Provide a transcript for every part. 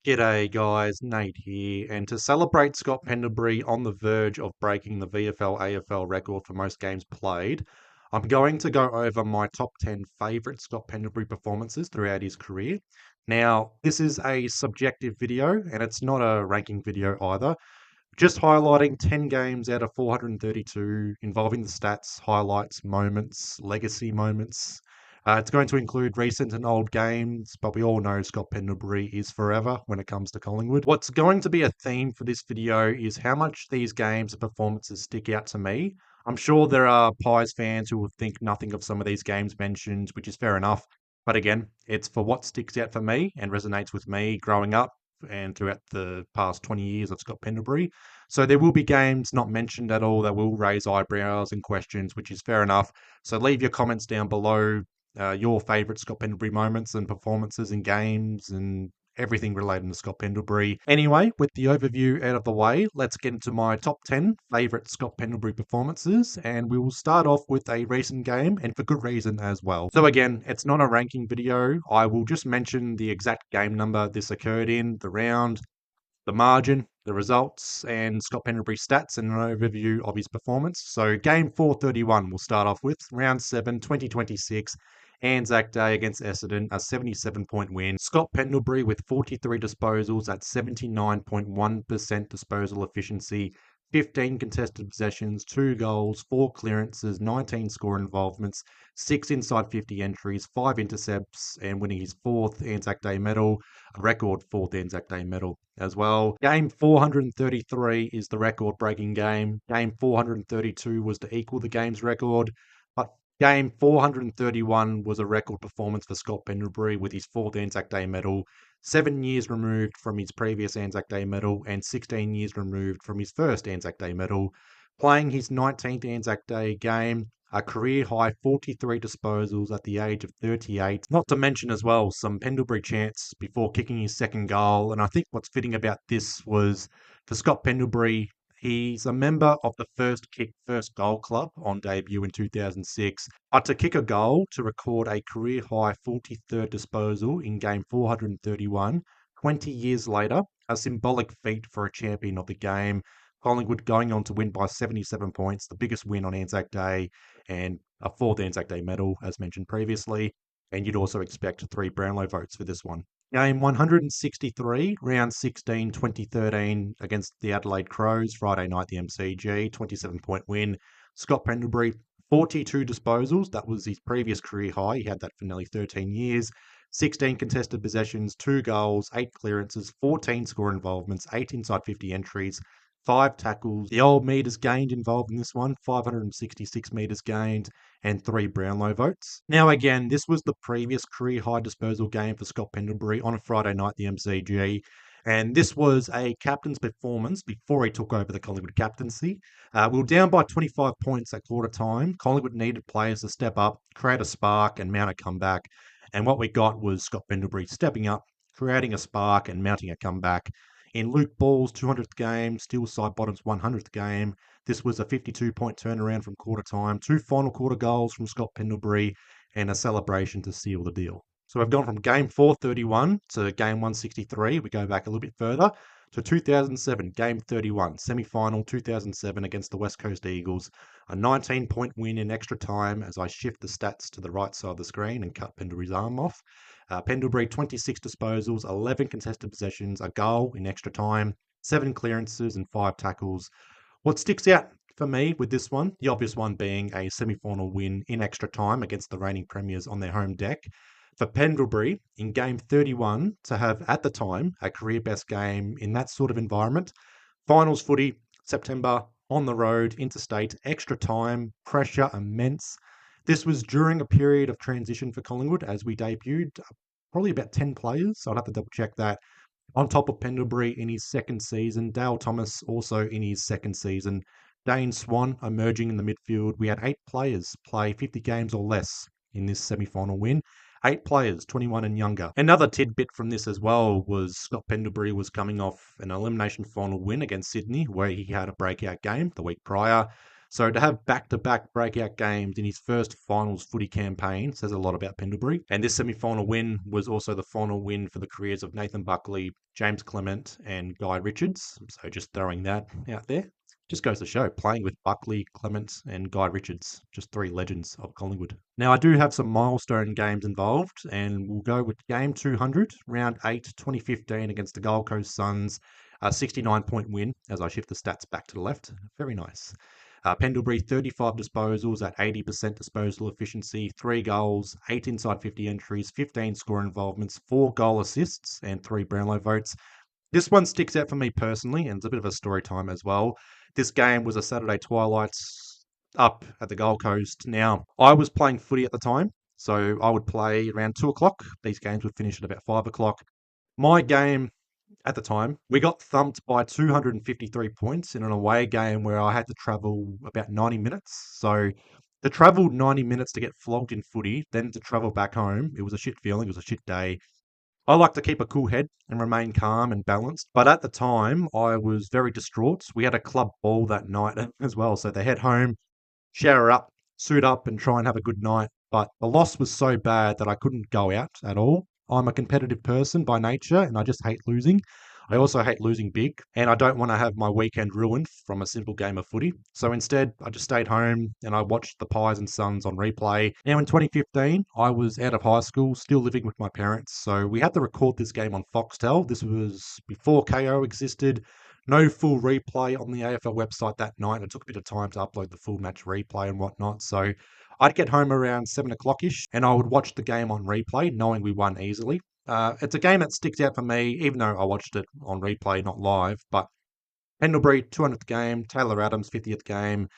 G'day guys, Nate here, and to celebrate Scott Pendlebury on the verge of breaking the VFL AFL record for most games played, I'm going to go over my top 10 favourite Scott Pendlebury performances throughout his career. Now, this is a subjective video, and it's not a ranking video either. Just highlighting 10 games out of 432 involving the stats, highlights, moments, legacy moments. It's going to include recent and old games, but we all know Scott Pendlebury is forever when it comes to Collingwood. What's going to be a theme for this video is how much these games and performances stick out to me. I'm sure there are Pies fans who will think nothing of some of these games mentioned, which is fair enough. But again, it's for what sticks out for me and resonates with me growing up and throughout the past 20 years of Scott Pendlebury. So there will be games not mentioned at all that will raise eyebrows and questions, which is fair enough. So leave your comments down below, your favourite Scott Pendlebury moments and performances in games and everything related to Scott Pendlebury. Anyway, with the overview out of the way, let's get into my top 10 favourite Scott Pendlebury performances, and we will start off with a recent game, and for good reason as well. So again, it's not a ranking video. I will just mention the exact game number this occurred in, the round, the margin, the results, and Scott Pendlebury's stats and an overview of his performance. So game 431 we'll start off with. Round 7, 2026, Anzac Day against Essendon, a 77-point win. Scott Pendlebury with 43 disposals at 79.1% disposal efficiency, 15 contested possessions, 2 goals, 4 clearances, 19 score involvements, 6 inside 50 entries, 5 intercepts, and winning his 4th Anzac Day medal, a record 4th Anzac Day medal as well. Game 433 is the record-breaking game. Game 432 was to equal the game's record, but game 431 was a record performance for Scott Pendlebury with his 4th Anzac Day medal, 7 years removed from his previous Anzac Day medal and 16 years removed from his first Anzac Day medal. Playing his 19th Anzac Day game, a career high 43 disposals at the age of 38. Not to mention as well some Pendlebury chants before kicking his second goal. And I think what's fitting about this was for Scott Pendlebury, he's a member of the First Kick, First Goal Club on debut in 2006. But to kick a goal to record a career high 43rd disposal in game 431, 20 years later, a symbolic feat for a champion of the game. Collingwood going on to win by 77 points, the biggest win on Anzac Day, and a 4th Anzac Day medal, as mentioned previously. And you'd also expect 3 Brownlow votes for this one. Game 163, round 16, 2013, against the Adelaide Crows, Friday night, the MCG, 27-point win. Scott Pendlebury, 42 disposals. That was his previous career high. He had that for nearly 13 years. 16 contested possessions, 2 goals, 8 clearances, 14 score involvements, 8 inside 50 entries, 5 tackles. The old metres gained involved in this one, 566 metres gained, and 3 Brownlow votes. Now again, this was the previous career high disposal game for Scott Pendlebury on a Friday night, the MCG. And this was a captain's performance before he took over the Collingwood captaincy. We were down by 25 points at quarter time. Collingwood needed players to step up, create a spark, and mount a comeback. And what we got was Scott Pendlebury stepping up, creating a spark, and mounting a comeback. In Luke Ball's 200th game, Steel Sidebottom's 100th game, this was a 52-point turnaround from quarter time, 2 final quarter goals from Scott Pendlebury, and a celebration to seal the deal. So we've gone from game 431 to game 163. We go back a little bit further to 2007, game 31, semi-final 2007 against the West Coast Eagles. A 19-point win in extra time as I shift the stats to the right side of the screen and cut Pendlebury's arm off. Pendlebury, 26 disposals, 11 contested possessions, a goal in extra time, 7 clearances and 5 tackles. What sticks out for me with this one, the obvious one being a semi-final win in extra time against the reigning premiers on their home deck. For Pendlebury, in game 31, to have, at the time, a career-best game in that sort of environment. Finals footy, September, on the road, interstate, extra time, pressure immense. This was during a period of transition for Collingwood as we debuted probably about 10 players. So I'd have to double check that. On top of Pendlebury in his second season, Dale Thomas also in his second season, Dane Swan emerging in the midfield. We had 8 players play 50 games or less in this semi-final win. 8 players, 21 and younger. Another tidbit from this as well was Scott Pendlebury was coming off an elimination final win against Sydney, where he had a breakout game the week prior. So to have back-to-back breakout games in his first finals footy campaign says a lot about Pendlebury. And this semi-final win was also the final win for the careers of Nathan Buckley, James Clement, and Guy Richards. So just throwing that out there. Just goes to show, playing with Buckley, Clement, and Guy Richards, just three legends of Collingwood. Now, I do have some milestone games involved, and we'll go with game 200, round 8, 2015, against the Gold Coast Suns. A 69-point win, as I shift the stats back to the left. Very nice. Pendlebury, 35 disposals at 80% disposal efficiency, 3 goals, 8 inside 50 entries, 15 score involvements, 4 goal assists, and 3 Brownlow votes. This one sticks out for me personally, and it's a bit of a story time as well. This game was a Saturday twilight up at the Gold Coast. Now, I was playing footy at the time, so I would play around 2 o'clock. These games would finish at about 5 o'clock. My game at the time, we got thumped by 253 points in an away game where I had to travel about 90 minutes. So to travel 90 minutes to get flogged in footy, then to travel back home, it was a shit feeling, it was a shit day. I like to keep a cool head and remain calm and balanced. But at the time, I was very distraught. We had a club ball that night as well. So they head home, shower up, suit up, and try and have a good night. But the loss was so bad that I couldn't go out at all. I'm a competitive person by nature, and I just hate losing. I also hate losing big, and I don't want to have my weekend ruined from a simple game of footy. So instead, I just stayed home and I watched the Pies and Sons on replay. Now, in 2015, I was out of high school, still living with my parents. So we had to record this game on Foxtel. This was before KO existed. No full replay on the AFL website that night. It took a bit of time to upload the full match replay and whatnot. So I'd get home around 7 o'clock-ish and I would watch the game on replay, knowing we won easily. It's a game that sticks out for me, even though I watched it on replay, not live. But Pendlebury, 200th game. Taylor Adams, 50th game.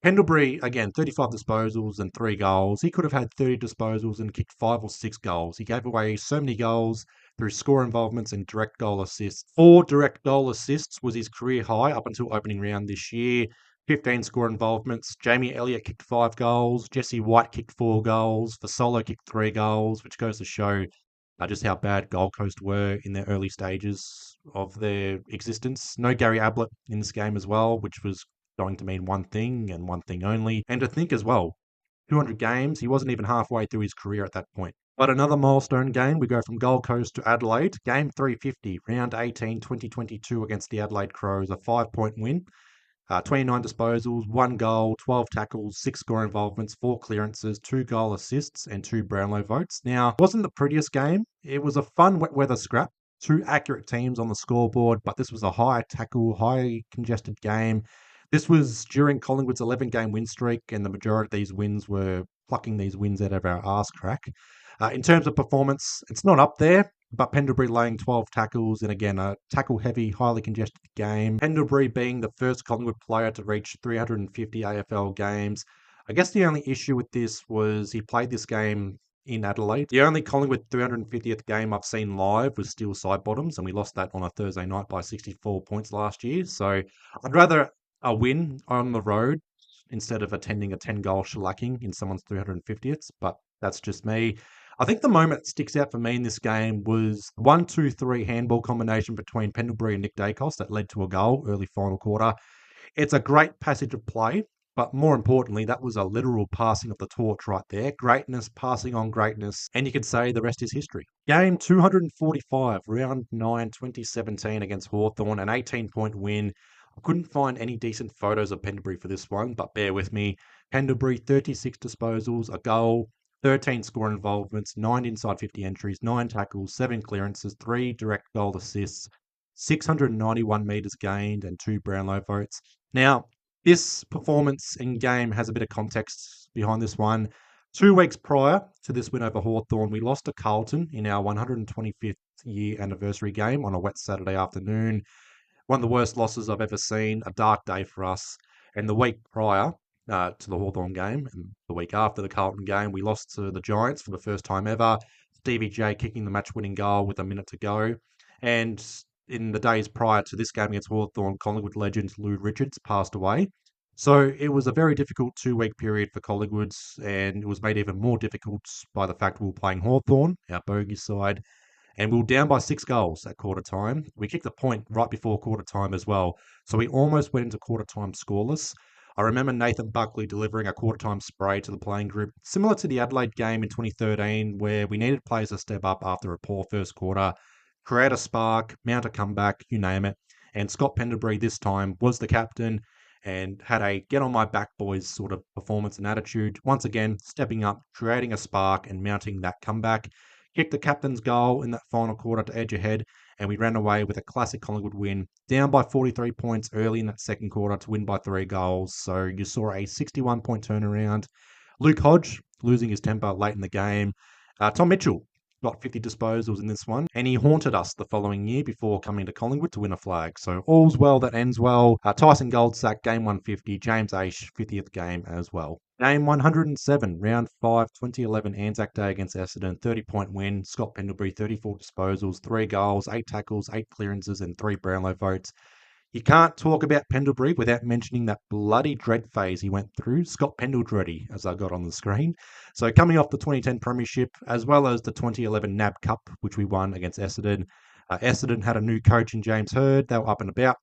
Pendlebury, again, 35 disposals and 3 goals. He could have had 30 disposals and kicked 5 or 6 goals. He gave away so many goals through score involvements and direct goal assists. 4 direct goal assists was his career high up until opening round this year. 15 score involvements. Jamie Elliott kicked 5 goals. Jesse White kicked 4 goals. Fasolo kicked 3 goals, which goes to show just how bad Gold Coast were in their early stages of their existence. No Gary Ablett in this game as well, which was going to mean one thing and one thing only. And to think as well, 200 games, he wasn't even halfway through his career at that point. But another milestone game, we go from Gold Coast to Adelaide. Game 350, round 18, 2022 against the Adelaide Crows, a 5-point win. 29 disposals, 1 goal, 12 tackles, 6 score involvements, 4 clearances, 2 goal assists, and 2 Brownlow votes. Now, it wasn't the prettiest game. It was a fun wet weather scrap. 2 accurate teams on the scoreboard, but this was a high tackle, high congested game. This was during Collingwood's 11-game win streak, and the majority of these wins were plucking these wins out of our arse crack. In terms of performance, it's not up there, but Pendlebury laying 12 tackles and again, a tackle-heavy, highly congested game. Pendlebury being the first Collingwood player to reach 350 AFL games. I guess the only issue with this was he played this game in Adelaide. The only Collingwood 350th game I've seen live was Steel Side Bottoms, and we lost that on a Thursday night by 64 points last year. So I'd rather a win on the road instead of attending a 10-goal shellacking in someone's 350th, but that's just me. I think the moment that sticks out for me in this game was 1-2-3 handball combination between Pendlebury and Nick Dacos that led to a goal early final quarter. It's a great passage of play, but more importantly, that was a literal passing of the torch right there. Greatness passing on greatness, and you could say the rest is history. Game 245, round 9, 2017 against Hawthorn, an 18-point win. I couldn't find any decent photos of Pendlebury for this one, but bear with me. Pendlebury, 36 disposals, a goal, 13 score involvements, 9 inside 50 entries, 9 tackles, 7 clearances, 3 direct goal assists, 691 metres gained, and 2 Brownlow votes. Now, this performance in game has a bit of context behind this one. 2 weeks prior to this win over Hawthorn, we lost to Carlton in our 125th year anniversary game on a wet Saturday afternoon. One of the worst losses I've ever seen, a dark day for us. And the week prior to the Hawthorn game, and the week after the Carlton game, we lost to the Giants for the first time ever. Stevie J kicking the match-winning goal with a minute to go. And in the days prior to this game against Hawthorn, Collingwood legend Lou Richards passed away. So it was a very difficult 2-week period for Collingwoods, and it was made even more difficult by the fact we were playing Hawthorn, our bogey side, and we were down by 6 goals at quarter time. We kicked a point right before quarter time as well. So we almost went into quarter time scoreless. I remember Nathan Buckley delivering a quarter-time spray to the playing group, similar to the Adelaide game in 2013, where we needed players to step up after a poor first quarter, create a spark, mount a comeback, you name it. And Scott Pendlebury this time was the captain and had a get on my back boys sort of performance and attitude. Once again, stepping up, creating a spark and mounting that comeback. Kicked the captain's goal in that final quarter to edge ahead, and we ran away with a classic Collingwood win, down by 43 points early in that second quarter to win by 3 goals. So you saw a 61-point turnaround. Luke Hodge losing his temper late in the game. Tom Mitchell got 50 disposals in this one, and he haunted us the following year before coming to Collingwood to win a flag. So all's well that ends well. Tyson Goldsack, game 150. James Aish, 50th game as well. Game 107, round 5, 2011 Anzac Day against Essendon, 30-point win. Scott Pendlebury, 34 disposals, 3 goals, 8 tackles, 8 clearances, and 3 Brownlow votes. You can't talk about Pendlebury without mentioning that bloody dread phase he went through. Scott Pendledreddy, as I got on the screen. So coming off the 2010 Premiership, as well as the 2011 NAB Cup, which we won against Essendon. Essendon had a new coach in James Hird. They were up and about.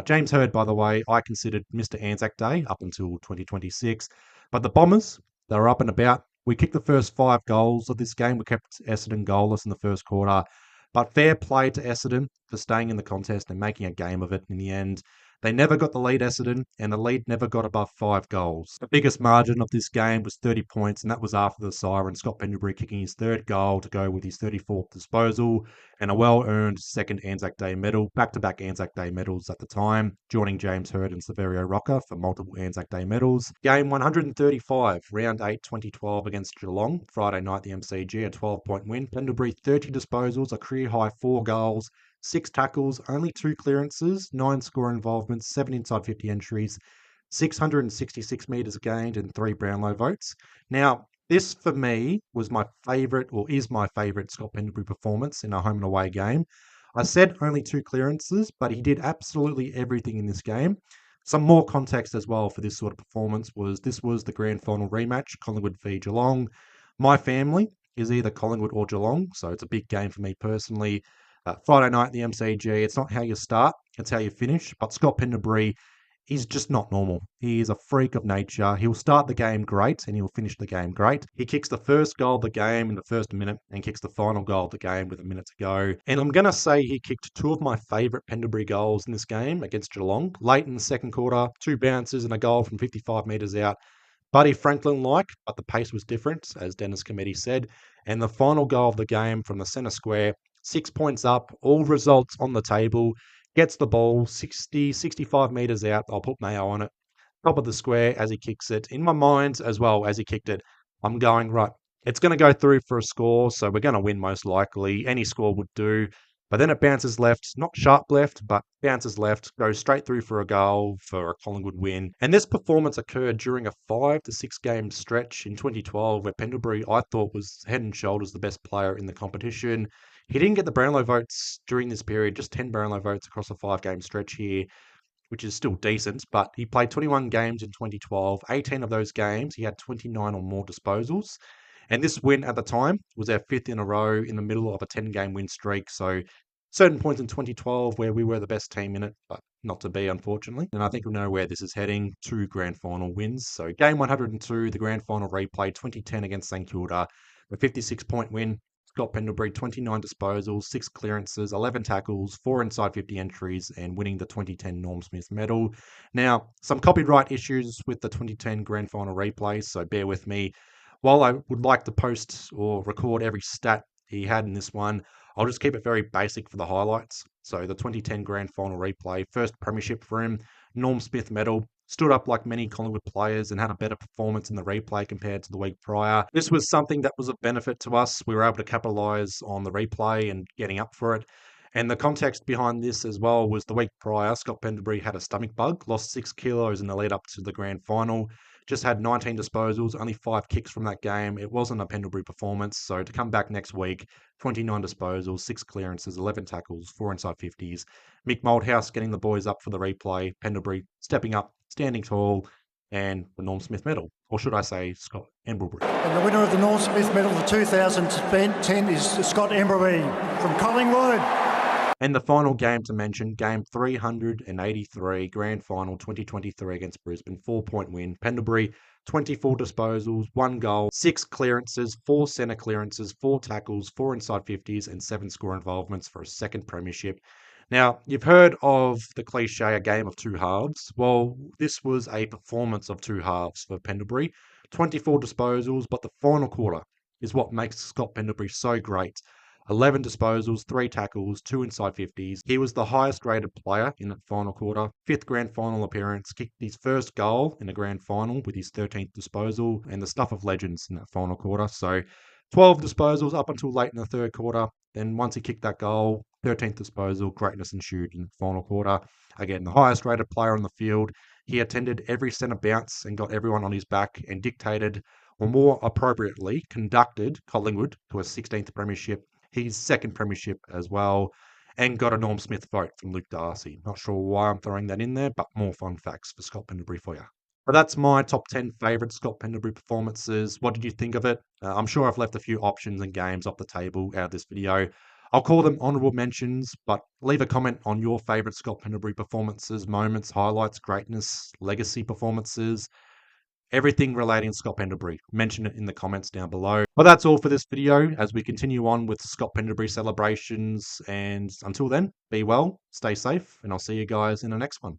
James Hird, by the way, I considered Mr. Anzac Day up until 2026. But the Bombers, they were up and about. We kicked the first 5 goals of this game. We kept Essendon goalless in the first quarter. But fair play to Essendon for staying in the contest and making a game of it in the end. They never got the lead, Essendon, and the lead never got above 5 goals. The biggest margin of this game was 30 points, and that was after the siren. Scott Pendlebury kicking his 3rd goal to go with his 34th disposal and a well-earned 2nd Anzac Day medal. Back-to-back Anzac Day medals at the time, joining James Hird and Severio Rocker for multiple Anzac Day medals. Game 135, round 8, 2012 against Geelong. Friday night, the MCG, a 12-point win. Pendlebury, 30 disposals, a career-high 4 goals, 6 tackles, only 2 clearances, 9 score involvements, 7 inside 50 entries, 666 metres gained, and 3 Brownlow votes. Now, this for me was my favourite, or is my favourite Scott Pendlebury performance in a home and away game. I said only 2 clearances, but he did absolutely everything in this game. Some more context as well for this sort of performance was this was the grand final rematch, Collingwood v Geelong. My family is either Collingwood or Geelong, so it's a big game for me personally. Friday night, the MCG, it's not how you start, it's how you finish. But Scott Pendlebury, he's just not normal. He is a freak of nature. He'll start the game great and he'll finish the game great. He kicks the first goal of the game in the first minute and kicks the final goal of the game with a minute to go. And I'm going to say he kicked 2 of my favourite Pendlebury goals in this game against Geelong. Late in the second quarter, 2 bounces and a goal from 55 metres out. Buddy Franklin-like, but the pace was different, as Dennis Cometti said. And the final goal of the game from the centre square, 6 points up, all results on the table, gets the ball 60, 65 metres out. I'll put Mayo on it. Top of the square as he kicks it. In my mind, as well, as he kicked it, I'm going, right, it's going to go through for a score, so we're going to win most likely. Any score would do. But then it bounces left, not sharp left, but bounces left, goes straight through for a goal for a Collingwood win. And this performance occurred during a 5 to 6 game stretch in 2012 where Pendlebury, I thought, was head and shoulders the best player in the competition. He didn't get the Brownlow votes during this period, just 10 Brownlow votes across a 5-game stretch here, which is still decent, but he played 21 games in 2012. 18 of those games, he had 29 or more disposals. And this win at the time was our 5th in a row in the middle of a 10-game win streak. So certain points in 2012 where we were the best team in it, but not to be, unfortunately. And I think we know where this is heading, 2 grand final wins. So game 102, the grand final replay, 2010 against St Kilda, a 56-point win. Scott Pendlebury, 29 disposals, 6 clearances, 11 tackles, 4 inside 50 entries, and winning the 2010 Norm Smith medal. Now, some copyright issues with the 2010 grand final replay, so bear with me. While I would like to post or record every stat he had in this one, I'll just keep it very basic for the highlights. So the 2010 grand final replay, first premiership for him, Norm Smith medal, stood up like many Collingwood players and had a better performance in the replay compared to the week prior. This was something that was of benefit to us. We were able to capitalise on the replay and getting up for it. And the context behind this as well was the week prior, Scott Pendlebury had a stomach bug, lost 6 kilos in the lead up to the grand final. Just had 19 disposals, only 5 kicks from that game. It wasn't a Pendlebury performance. So to come back next week, 29 disposals, 6 clearances, 11 tackles, 4 inside 50s. Mick Malthouse getting the boys up for the replay. Pendlebury stepping up, standing tall, and the Norm Smith medal. Or should I say Scott Emblebury. And the winner of the Norm Smith medal for 2010 is Scott Emblebury from Collingwood. And the final game to mention, game 383, grand final 2023 against Brisbane, 4-point win. Pendlebury, 24 disposals, 1 goal, 6 clearances, 4 centre clearances, 4 tackles, 4 inside 50s, and 7 score involvements for a second premiership. Now, you've heard of the cliche, a game of two halves. Well, this was a performance of two halves for Pendlebury. 24 disposals, but the final quarter is what makes Scott Pendlebury so great. 11 disposals, 3 tackles, 2 inside 50s. He was the highest rated player in that final quarter. Fifth grand final appearance, kicked his first goal in the grand final with his 13th disposal, and the stuff of legends in that final quarter. So 12 disposals up until late in the third quarter. Then once he kicked that goal, 13th disposal, greatness ensued in the final quarter. Again, the highest rated player on the field. He attended every centre bounce and got everyone on his back and dictated, or more appropriately, conducted Collingwood to a 16th premiership, his second premiership as well, and got a Norm Smith vote from Luke Darcy. Not sure why I'm throwing that in there, but more fun facts for Scott Pendlebury for you. But that's my top 10 favourite Scott Pendlebury performances. What did you think of it? I'm sure I've left a few options and games off the table out of this video. I'll call them honourable mentions, but leave a comment on your favourite Scott Pendlebury performances, moments, highlights, greatness, legacy performances, everything relating to Scott Pendlebury. Mention it in the comments down below. But that's all for this video as we continue on with Scott Pendlebury celebrations. And until then, be well, stay safe, and I'll see you guys in the next one.